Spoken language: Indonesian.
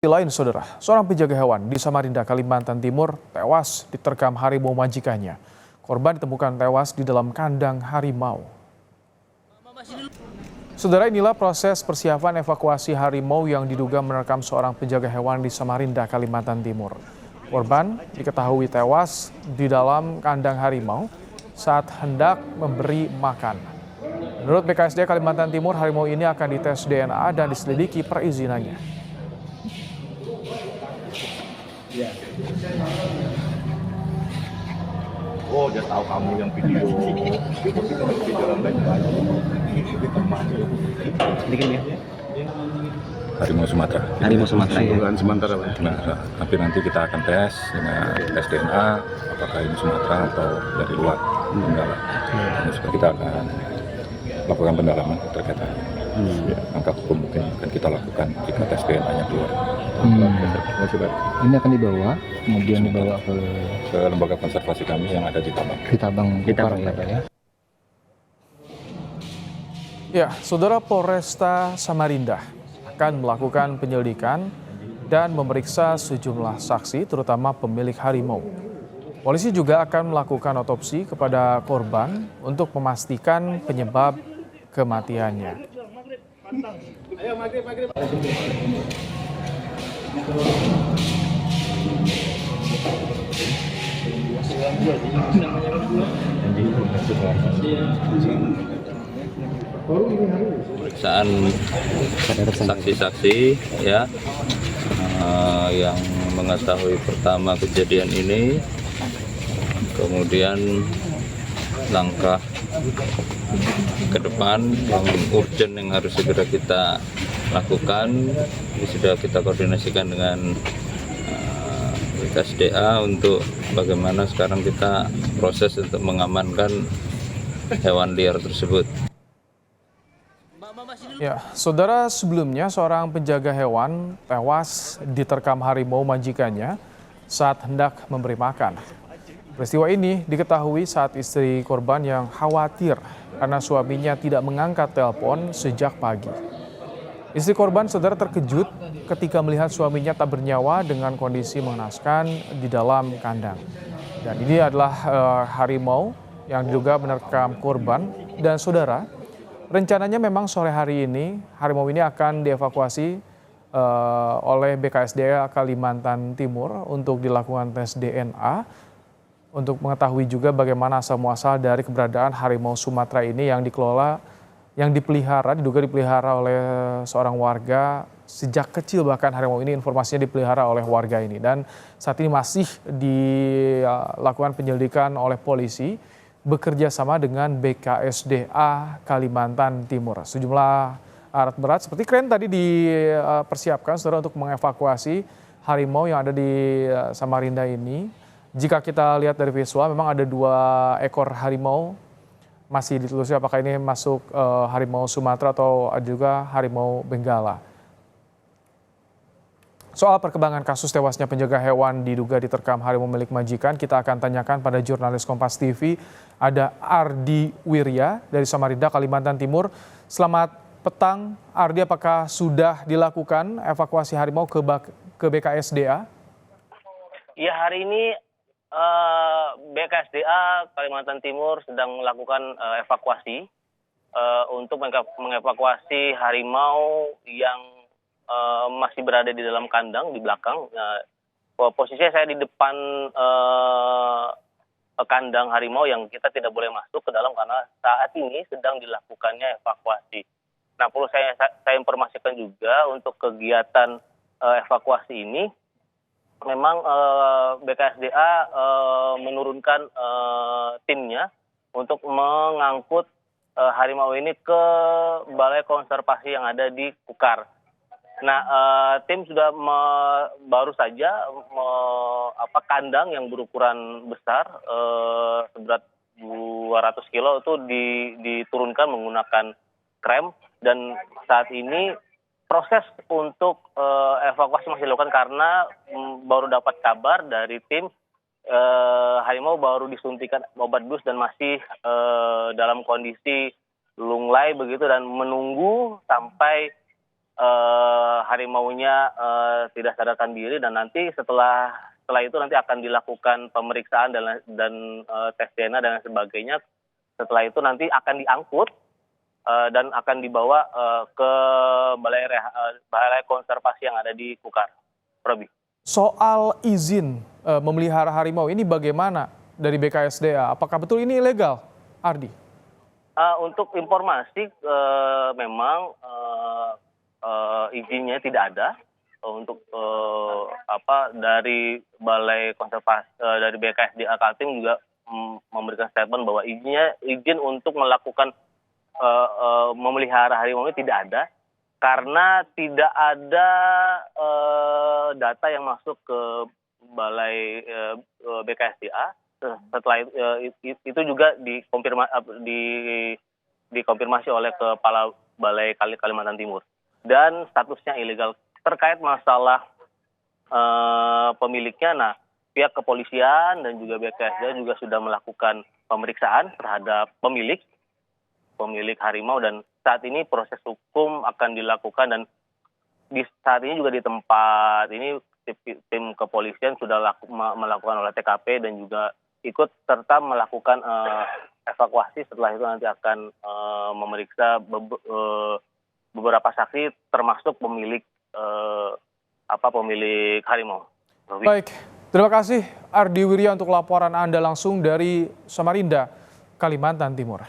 Di lain saudara, seorang penjaga hewan di Samarinda, Kalimantan Timur tewas diterkam harimau majikannya. Korban ditemukan tewas di dalam kandang harimau. Saudara, inilah proses persiapan evakuasi harimau yang diduga menerkam seorang penjaga hewan di Samarinda, Kalimantan Timur. Korban diketahui tewas di dalam kandang harimau saat hendak memberi makan. Menurut BKSD Kalimantan Timur, harimau ini akan dites DNA dan diselidiki perizinannya. Oh, dia tahu kamu yang video Sedikit ya. Harimau Sumatera. Harimau Sumatera ya. Bukan Sumatera, Pak. Nah, tapi nanti kita akan tes dengan tes DNA apakah ini Sumatera atau dari luar Tenggara. Kita akan lakukan pendalaman terkait hal ini. Langkah hukum mungkin akan kita lakukan jika tes DNA-nya keluar. Ini akan dibawa, kemudian dibawa ke lembaga konservasi kami yang ada di Tabang. di Tabang Bukar ya, Pak ya. Ya, Saudara, Polresta Samarinda akan melakukan penyelidikan dan memeriksa sejumlah saksi, terutama pemilik harimau. Polisi juga akan melakukan otopsi kepada korban untuk memastikan penyebab kematiannya. Pemeriksaan saksi-saksi ya yang mengetahui pertama kejadian ini, kemudian langkah ke depan yang urgent yang harus segera kita lakukan. Ini sudah kita koordinasikan dengan BKSDA untuk bagaimana sekarang kita proses untuk mengamankan hewan liar tersebut. Ya, Saudara, sebelumnya seorang penjaga hewan tewas diterkam harimau majikannya saat hendak memberi makan. Peristiwa ini diketahui saat istri korban yang khawatir karena suaminya tidak mengangkat telepon sejak pagi. Istri korban, Saudara, terkejut ketika melihat suaminya tak bernyawa dengan kondisi mengenaskan di dalam kandang. Dan ini adalah harimau yang diduga menerkam korban. Dan Saudara, rencananya memang sore hari ini harimau ini akan dievakuasi oleh BKSDA Kalimantan Timur untuk dilakukan tes DNA untuk mengetahui juga bagaimana asal muasal dari keberadaan harimau Sumatera ini yang diduga dipelihara oleh seorang warga sejak kecil. Bahkan harimau ini informasinya dipelihara oleh warga ini, dan saat ini masih dilakukan penyelidikan oleh polisi bekerja sama dengan BKSDA Kalimantan Timur. Sejumlah alat berat seperti kren tadi dipersiapkan, Saudara, untuk mengevakuasi harimau yang ada di Samarinda ini. Jika kita lihat dari visual, memang ada 2 ekor harimau. Masih ditelusuri apakah ini masuk harimau Sumatera atau ada juga harimau Benggala. Soal perkembangan kasus tewasnya penjaga hewan diduga diterkam harimau milik majikan, kita akan tanyakan pada jurnalis Kompas TV, ada Ardi Wirya dari Samarinda, Kalimantan Timur. Selamat petang, Ardi, apakah sudah dilakukan evakuasi harimau ke BKSDA? Ya, hari ini BKSDA Kalimantan Timur sedang melakukan evakuasi untuk mengevakuasi harimau yang masih berada di dalam kandang di belakang. Posisinya saya di depan kandang harimau yang kita tidak boleh masuk ke dalam karena saat ini sedang dilakukannya evakuasi. Nah, perlu saya informasikan juga untuk kegiatan evakuasi ini, memang BKSDA menurunkan timnya untuk mengangkut harimau ini ke Balai Konservasi yang ada di Kukar. Nah, tim sudah baru saja kandang yang berukuran besar seberat 200 kilo itu diturunkan menggunakan krem, dan saat ini proses untuk evakuasi masih dilakukan karena baru dapat kabar dari tim harimau baru disuntikan obat bius dan masih dalam kondisi lunglai begitu, dan menunggu sampai harimaunya tidak sadarkan diri, dan nanti setelah itu nanti akan dilakukan pemeriksaan dan tes DNA dan lain sebagainya. Setelah itu nanti akan diangkut dan akan dibawa ke balai konservasi yang ada di Kukar. Robi. Soal izin memelihara harimau ini bagaimana dari BKSDA? Apakah betul ini ilegal, Ardi? Untuk informasi memang izinnya tidak ada. Untuk dari Balai Konservasi dari BKSDA Kaltim juga memberikan statement bahwa izin untuk melakukan memelihara harimau ini tidak ada, karena tidak ada data yang masuk ke Balai BKSDA. Setelah itu juga dikonfirmasi oleh Kepala Balai Kalimantan Timur, dan statusnya ilegal. Terkait masalah pemiliknya, nah pihak kepolisian dan juga BKSDA juga sudah melakukan pemeriksaan terhadap pemilik harimau, dan saat ini proses hukum akan dilakukan, dan saat ini juga di tempat ini tim kepolisian sudah melakukan olah TKP dan juga ikut serta melakukan evakuasi. Setelah itu nanti akan memeriksa beberapa saksi termasuk pemilik harimau. Baik, terima kasih Ardi Wirya untuk laporan Anda langsung dari Samarinda, Kalimantan Timur.